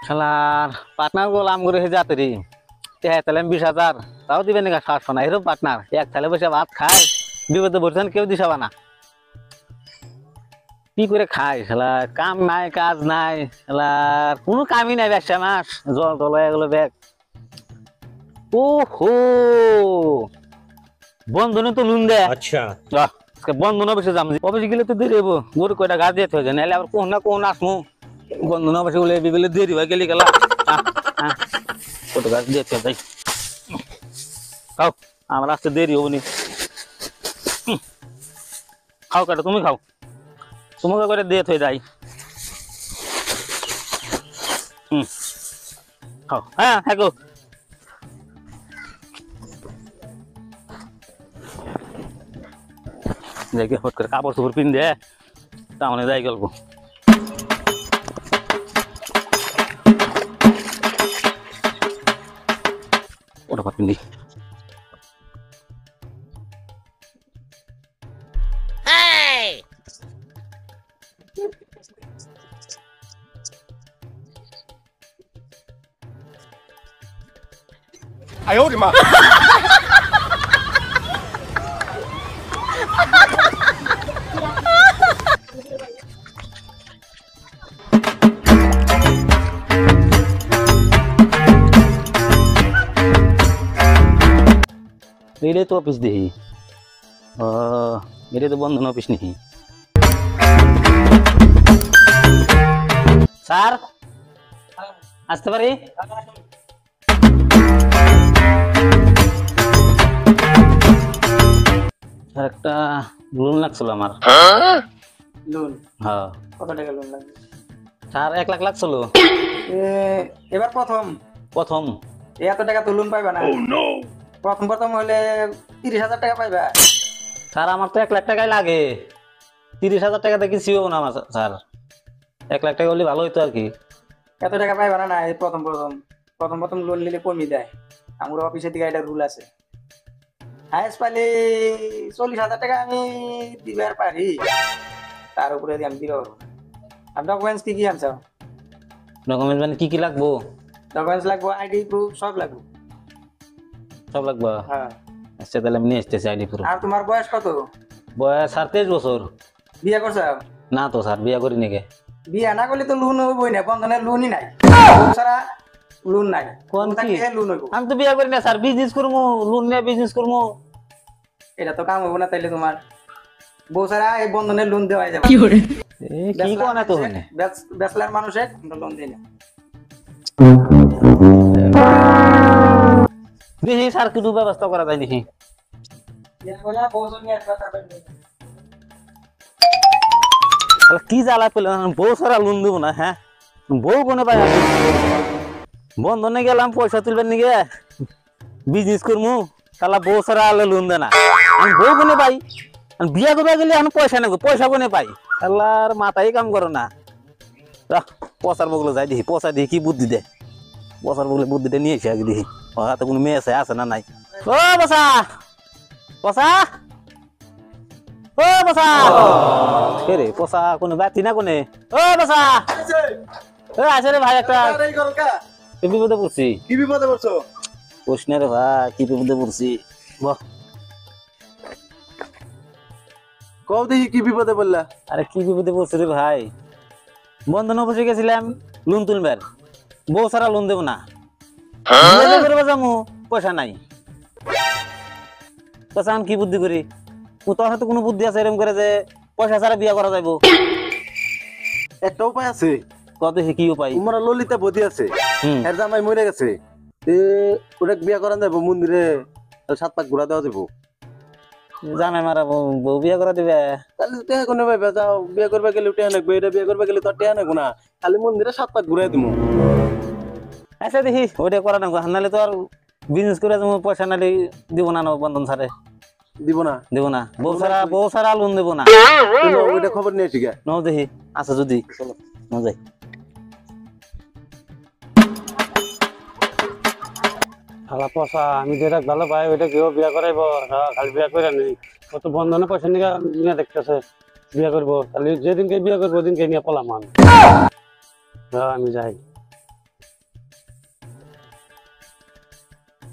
শালার পার্টনার গোলাম করে যাতে রে তাহলে 20,000 তাও দিবে না 700 না এরকম পার্টনার এক থালে বসে ভাত খায় বিপদে পড়ছেন কেউ দিশাবা না কি করে খায় শালা কাম নাই কাজ নাই শালার কোনো কামই নাই ব্যবসা মাস জল টল হয়ে গেল ব্যাগ ওহো বন্ধনে তো লুন দে আচ্ছা বন্ধন অফিসে যাম অফিসে গেলে তো দেরি হবো গরু কয়টা গাছ দিয়ে হয়ে যায় নাহলে আবার কোন না কোন আসমু বন্ধন অফিসে বলে বিবেলে দেরি হয়ে গেলি গেলা কত গাছ দিয়ে যাই খাও আমার আসতে দেরি হবনি খাও কাটা তুমি খাও তোমাকে করে দিয়ে থই যাই খাও হ্যাঁ হ্যাঁ গো দেখে হট করে কাপড় চোপড় পিন দে তাহলে যাই গল্প ওটা পিন্দি哎呦我的妈！ मेरे तो ऑफिस दे मेरे तो बंधन ऑफिस नहीं सर আসতে পারি স্যার একটা লোন লাগছিল আমার লোন হ্যাঁ কত টাকা লোন লাগবে স্যার 1 লাখ লাগছিল এবার প্রথম প্রথম এত টাকা তো লোন পাইবা না প্রথম প্রথম হলে 30,000 টাকা পাইবা স্যার আমার তো 1 লাখ টাকাই লাগে 30,000 টাকা দেখি সিও না আমার স্যার 1 লাখ টাকা হলে ভালো হইতো আর কি এত টাকা পাইবা না এই প্রথম প্রথম লোন নিলে কমই দেয় আমার অফিসের দিকে একটা রুল আছে হাইস্ট পাইলে 40,000 টাকা আমি দিবার পারি তার উপরে আমি দিতে পারবো আর ডকুমেন্টস কি কি আনছো ডকুমেন্ট মানে কি কি লাগবো ডকুমেন্টস লাগবো আইডি প্রুফ সব লাগবে সব লাগবো হ্যাঁ আচ্ছা তাহলে আমি নিয়ে আসতেছি আইডি প্রুফ আর তোমার বয়স কত বয়স স্যার 23 বছর বিয়ে করছো না তো স্যার বিয়া করি নাকি বিয়ে না করলে তো লোন হইবই না বন্ধনের লোনই নাই সারা লোন নাই কোন কি লোন হইব আমি তো বিয়া করি না স্যার বিজনেস করবো লোন নিয়ে বিজনেস করবো এটা তো কাম হইব না তাইলে তোমার বউ সারা এই বন্ধনের লোন দেওয়া যাবে কি কোন এত হয় না ব্যাচলার মানুষের আমরা লোন দেই না দেখি স্যার কিছু ব্যবস্থা করা যায় দেখি কি জ্বালা পেল বউ সারা লোন দেবো না হ্যাঁ বউ কোনে পাই বন্ধনে গেলাম পয়সা তুলবেন নাকি বিজনেস করবো তাহলে বউ সারা আলো লোন দেয় না আমি বউ কোনে পাই বিয়া করবা গেলে আমি পয়সা নেবো পয়সা কোনে পাই আল্লাহর মাথায় কাম করো না পচার বগলে যাই দেখি পচা দেখি কি বুদ্ধি দেয় পচার বগলে বুদ্ধিটা নিয়ে এসে আগে দেখি হাতে কোনো মেয়ে আছে না নাই ও বসা বসা ও বসা রে পচা কোনো বাতি না কোনে ও বসা আছে রে ভাই একটা বিপদে পড়ছি কি বিপদে পড়ছো প্রশ্ন রে ভাই কি বিপদে পড়ছি বাহ কও দেখি কি বিপদে পড়লা আরে কি বিপদে পড়ছি রে ভাই বন্ধন অফিসে গেছিলাম লোন তুলবার বউ সারা লোন দেব না পয়সা নাই আমি কি বুদ্ধি করি তোর হাতে কোনো বুদ্ধি আছে এরকম করে যে পয়সা ছাড়া বিয়া করা যাইব একটা উপায় আছে কত কি উপায় তোমার ললিতা বদি আছে এর জামাই মরে গেছে ওটা বিয়া করান যাবো মন্দিরে 7 পাক ঘোরা দেওয়া যাবো জামাই মারা বউ বিয়া করা দিবে তাহলে টেহা কোনে ভাইবা যাও বিয়া করবা গেলে টেহা নাকবে এটা বিয়া করবা গেলে তো টেহা নাকবো না খালি মন্দিরে 7 পাক ঘুরাই দিমু আচ্ছা দেখি ওইটা করা না নাহলে তো আর বিজনেস করে পয়সা নালে দিব না বন্ধন ছাড়ে দিব না বউ সারা লোন দেব না ওইটা খবর নিয়ে ঠিক আছে নাও দেখি আচ্ছা যদি চলো নাও যাই খালা পয়সা আমি যেটা ভালো পাই ওইটা কেউ বিয়া করাইব খালি বিয়া করে নেই কত বন্ধনে পয়সা নিয়ে দেখতেছে বিয়া করবো তাহলে যেদিনকে বিয়া করবো ওদিনকে নিয়ে পলাম আমি যাই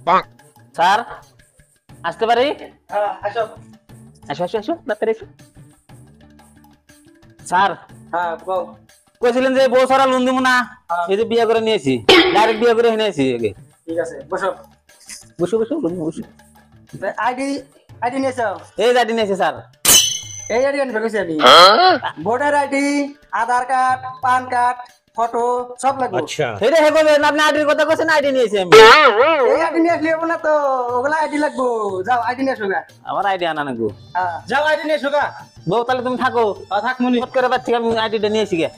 স্যার আসতে পারি? হ্যাঁ আসো। আসো আসো আসো তাড়াতাড়ি এসো। স্যার হ্যাঁ বল। কইছিলেন যে বউ সারা লোন দিব না, এই যে বিয়ে করে নিয়েছি, ডাইরেক্ট বিয়ে করে নিয়েছি আগে। ঠিক আছে বসো। বসো বসো বসো। আইডি আইডি নিয়েছো? এই গাড়ি নিয়েছি স্যার। এই আইডি আনবে কইছি আমি। ভোটার আইডি, আধার কার্ড, পান কার্ড, ফটো সব লাগবে। আচ্ছা এই রে হে বলেন আপনি আইডির কথা কইছেন, আইডি নিয়েছি আমি। এই আইডি নিয়ে আসলে হবে না তো, ওগুলা আইডি লাগবো। যাও আইডি নিয়ে আসো গা। আমার আইডি আনা নাগো। হ্যাঁ যাও আইডি নিয়ে আসো গা। বউ তাহলে তুমি থাকো, থাক মনি। ফট করে বাচ্চা আমি আইডিটা নিয়েছি গে।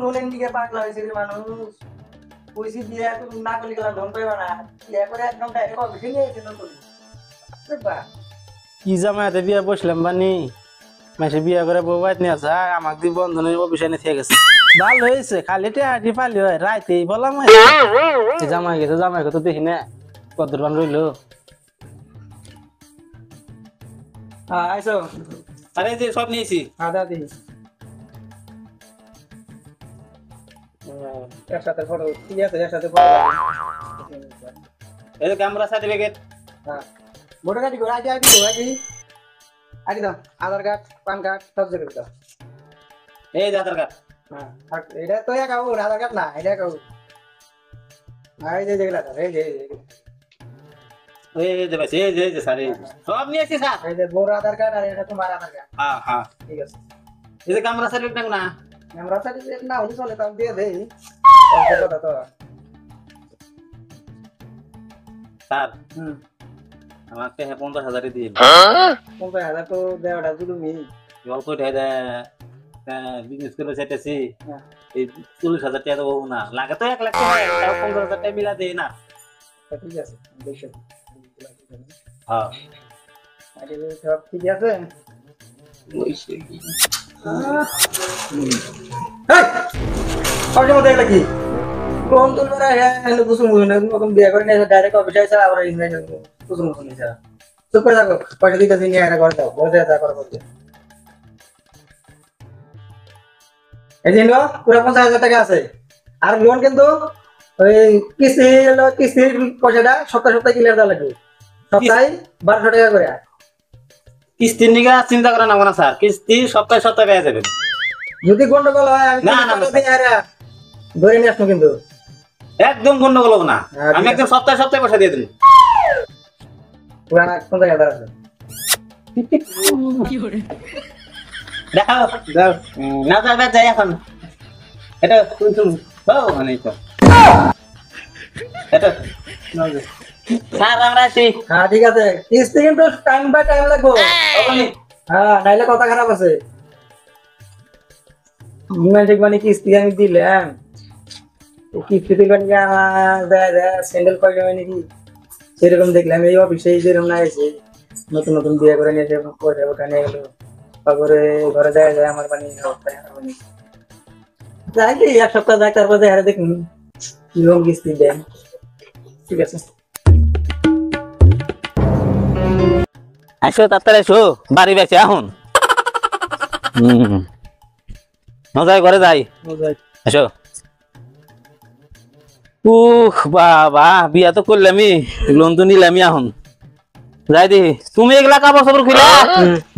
রোলেন দিকে পাগলা হয়েছে রে মানুষ। কইছি বিয়ে না করলে গেলাম ধন পাইবা না, বিয়ে করে একদম ডাইরেক্ট অফিসে নিয়ে এসে নতুন। কি জামাইতে বিয়া বসলাম বানি মাসে বিয়া করে বউ বাইত নিয়ে আসা আমাকে দিয়ে বন্ধনের অফিসে এনে থেকে গেছে। ভালো হয়েছে, খালি টেহাটি পালি হয় রাইতেই বললাম জামাই গেছে, জামাইকে তো দেখি না কদ্দুরবান রইলো। হ্যাঁ আইসো। আরে এই যে সব নিয়েছি। হ্যাঁ দাদি একসাথে ফটো ঠিক আছে, একসাথে ফটো। এই যে ক্যামেরা সার্টিফিকেট। হ্যাঁ ভোটার আইডি করে আইডি আইডি আইডি আইডি দাও, আধার কার্ড, পান কার্ড সব জায়গায় দাও। এই যে আধার কার্ড। হ্যাঁ থাক, এটা তো এক আধার কার্ড না, এটা এক এই যে যেগুলা এই যে এই যে ভাই এই যে স্যার এই যে। সব নিয়েছি স্যার। এই যে বোর আধার কার্ড আর এটা তোমার আধার কার্ড। হ্যাঁ হ্যাঁ ঠিক আছে। এই যে ক্যামেরা সার্টিফিকেট না। আমরা সার্টিফিকেট না হলে চলে, তাও দিয়ে দেই। কথা তো স্যার হুম আমাকে 50,000 দিন। 50,000 তো দেওয়াটা জুলুমি। অল্প উঠে দেয়, বিজনেস করে চাইতেছি। হ্যাঁ। এই 40,000 টাকা দেবো না, লাগে তো 1 লাখ টাকা, তাও 15,000 টাকা মিলা দেই না। ঠিক আছে দেখো। হ্যাঁ আরে সব ঠিক আছে। মধ্যে এটা কি কোন তোমরা কুসুম নতুন বিয়ে করে নিয়ে ডাইরেক্ট অফিসে এসে আবার কুসুম কুসুম নিয়ে চুপ করে থাকো, পয়সা দিতেছি নিয়ে এটা করে দাও, বলতে যা করো বলতে। এই যে পুরো 50,000 টাকা আছে। আর লোন কিন্তু ওই কিস্তির পয়সাটা সপ্তাহে সপ্তাহে ক্লিয়ার দেওয়া লাগবে, সপ্তাহে 1200 টাকা করে। কিস্তির নিগা চিন্তা করা না না স্যার, কিস্তি সপ্তাহে সপ্তাহে পেয়ে যাবেন। যদি গন্ডগোল হয় আমি না, না, না। ধরে নিয়ে আসবো কিন্তু। একদম গন্ডগোল হবে না, হ্যাঁ, আমি ঠিক একদম সপ্তাহে সপ্তাহে পয়সা দিয়ে দেব। পুরানা 50,000 আছে। দেখাও যাও। না যাবে যাই এখন। এটা শুন ও মানে তো এটা স্যার আমরা আছি। হ্যাঁ ঠিক আছে, কিস্তি কিন্তু টাইম বাই টাইম লাগবে। হ্যাঁ নাইলে কথা খারাপ আছে। রোমান্টিক মানে কিস্তি আমি দিলাম, কিস্তি দিল স্যান্ডেল কয় যাবে নাকি সেরকম দেখলাম। এই অফিসে যেরকম না এসে নতুন নতুন বিয়ে করে নিয়েছে, পয়সা ওঠা নিয়ে গেলো, তারপরে ঘরে যায় যায় আমার বানিয়ে যাই কি 1 সপ্তাহ যাক, তারপর দেখা দেখুন কিরকম কিস্তি দেন। ঠিক আছে আসো তাড়াতাড়ি আসো, বাড়ি বেঁচে এখন। যাই ঘরে যাই। আসো। বাবা বিয়া তো করলামই, লোন তো নিলামই এখন। যাই দি তুমি এগুলা কাপড় সাপড় খুলে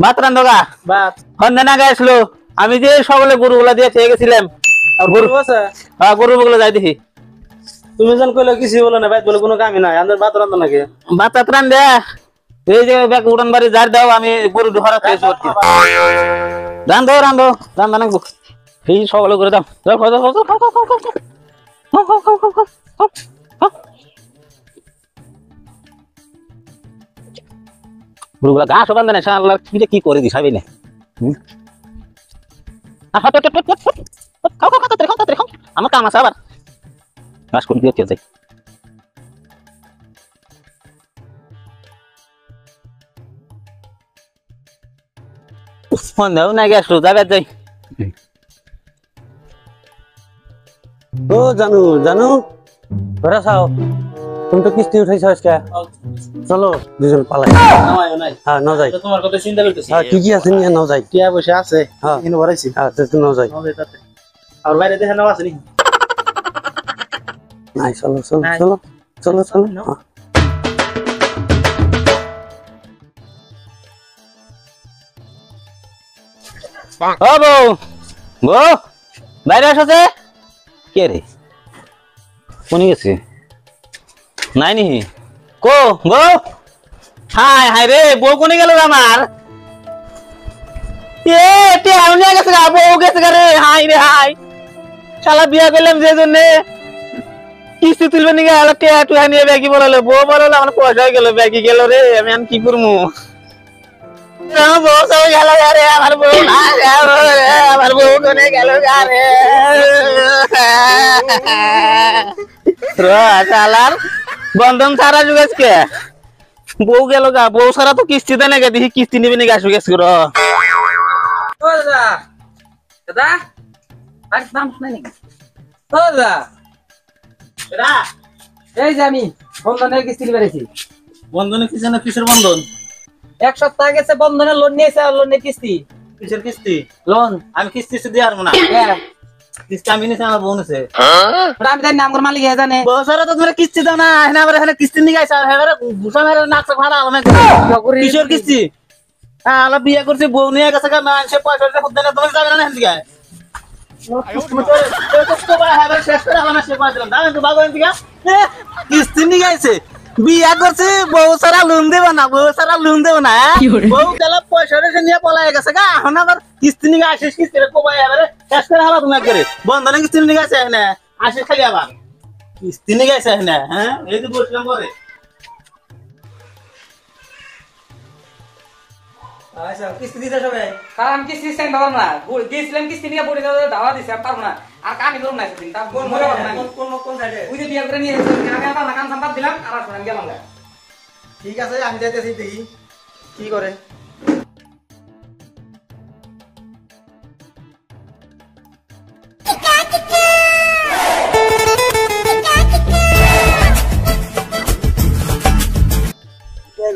ভাত রান্ধগা। বাত সন্ধ্যা না গাইছিল, আমি যে সকলে গরুগুলা দিয়ে খেয়ে গেছিলাম। গরু আছে হ্যাঁ গরুগুলো যাই দেখি। তুমি যেন কইলে কিছু বলো না ভাই, বলে কোনো কামই নাই আমাদের ভাত রান্ধো নাকি? ভাত টাত রান্ধে এই যে ব্যাগ উড়ান বাড়ি যার দাও, আমি গরু ধরা খেয়েছি। রান্ধো রান্ধো রান্ধা নাকবো, এই সকলে করে দাও। যাও খাও, যাও, খাও, খাও, খাও, খাও, খাও, খাও, খাও, খাও, খাও, খাও, খাও, খাও। গরুগুলা ঘাস বান্ধে না, শালা কি করে দিস ভাবি না। খাও খাও খাও তাড়াতাড়ি খাও, তাড়াতাড়ি খাও, আমার কাম আছে আবার। ঘাস করে দিয়ে যাই। সন্ধ্যাও না গেছো, যাবে যাই। ও জানু জানু ঘরে চাও, তুমি তো কিস্তি উঠাইছো আজকে, চলো দুজন পালাই। হ্যাঁ ন যাই, তোমার কথা চিন্তা করতেছি। হ্যাঁ কি কি আছে নিয়ে ন যাই। টিয়া বসে আছে হ্যাঁ এখানে ভরাইছি। হ্যাঁ ন যাই। আর বাইরে দেখে নাও আছে নি। নাই চলো চলো নাই। চলো চলো চলো হ্যাঁ। ও বউ বউ বাইরে আসছে কে রে কোনি গেছে নাই নি কো বউ হাই হাই রে বউ কোনি গেল রে আমার এ তে আউনিয়া গেছে গা বউ গেছে গা রে হাই রে হাই শালা বিয়া করলাম যে জন্য কিস্তি তুলবে নি গা আলা টিয়া টুয়া নিয়ে ব্যাগি বলালো বউ বলালো আমার পয়সা গেল ব্যাগি গেল রে আমি আর কি করমু বউ সব গেল গা রে আমার বউ আমার বউ কোনে গেল গা রে শালার বন্ধন সারা যুগেছ কে বউ গেল গা বউ সারা তো কিস্তি দেয় না গে দেখি কিস্তি নিবি নি গাছ গেছ র ও দাদা দাদা বাড়িতে মানুষ নাই নাকি ও দাদা এই যে আমি বন্ধনের কিস্তি বেড়েছি বন্ধনে কিসের না কিসের বন্ধন এক সপ্তাহ গেছে বন্ধনের লোন নিয়েছে আর লোনের কিস্তি কিসের কিস্তি লোন আমি কিস্তি দিয়ে আর না কিস্তি আমি নিছি আমার বোন আছে আমি জানি না আমার মালিক হ্যাঁ জানে বউ সারা তো তোমরা কিস্তি দাও না এখানে আবার এখানে কিস্তি নিয়ে গেছে আর এখানে ঘুষা মেরে নাচ ভাড়া আমার কিসের কিস্তি আলা বিয়ে করছি বউ নিয়ে গেছে গা না সে পয়সা দিয়ে খুদ দেনা তোমাকে যাবে না এখান থেকে কিস্তি নিয়ে গেছে বিয়া করছে বউ সারা লোন দেব না বউ সারা লোন দেব না বউ গেল পয়সা রেখে নিয়ে পলাই গেছে গা এখন আবার কিস্তি নিয়ে আসিস কিস্তি কোবাই এবারে শেষ করে হালা তুমি করে বন্ধনে কিস্তি নিয়ে গেছে এখানে আসিস খালি আবার কিস্তি নিয়ে গেছে এখানে হ্যাঁ এই যে বসলাম করে আচ্ছা কিস্তি দিতে সবাই কারণ আমি কিস্তি দিতে পারবো না দিয়েছিলাম কিস্তি নিয়ে পড়ে দাওয়া দিছে আমি পারবো না আর কামি করবো না সেদিন তার মনে পারবো না কোন সাইডে ওই যে বিয়ে করে নিয়ে এসেছি আমি আমার কাম সম্পাদ দিলাম আর আসলাম গেলাম না ঠিক আছে আমি যাইতেছি দেখি কি করে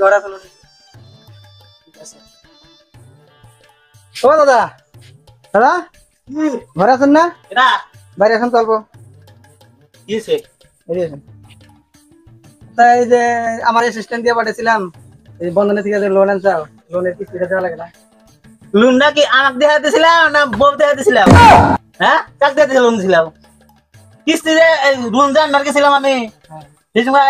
ঘোড়া চলো ও দাদা দাদা ঘরে আছেন না এটা বাইরে আসেন চলবো কিসে বেরিয়ে আসেন তাই যে আমার অ্যাসিস্ট্যান্ট দিয়ে পাঠিয়েছিলাম এই বন্ধনের থেকে যে লোন আনছাও লোনের কিস্তিটা দেওয়া লাগে না লুনটা কি আমাকে দেখা দিছিলাম না বউ দেখা দিছিলাম হ্যাঁ কাক দেখা দিছিলাম দিছিলাম কিস্তি যে লোন দেন মার গেছিলাম আমি সেই সময়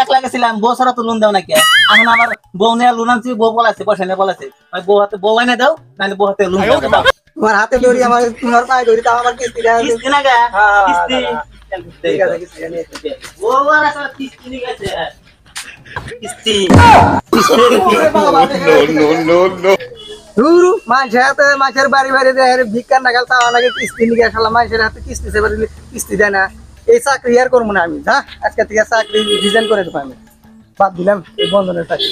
এক লাগেছিলাম বউ সারা তো লোন দাও নাকি এখন আমার বউ নিয়ে লোন আনছি বউ বলাছে পয়সা নিয়ে বলাছে বউ হাতে বউ এনে দাও নাহলে বউ হাতে লোন দাও তোমার হাতে ধরি আমার তোমার পায়ে ধরি তাও আমার কিস্তিটা কিস্তি না গা কিস্তি ঠিক আছে কিস্তিটা নিয়ে এসো। বউ আর আসলে কিস্তি নিয়ে গেছে কিস্তি ধুরু মানুষের হাতে মানুষের বাড়ি বাড়ি দেয় ভিক্ষার নাগাল চাওয়া লাগে কিস্তি নিয়ে আসলে মানুষের হাতে কিস্তি সেবার কিস্তি দেয় না এই চাকরি আর করবো না আমি হ্যাঁ আজকে থেকে চাকরি রিজাইন করে দেবো আমি বাদ দিলাম এই বন্ধনের চাকরি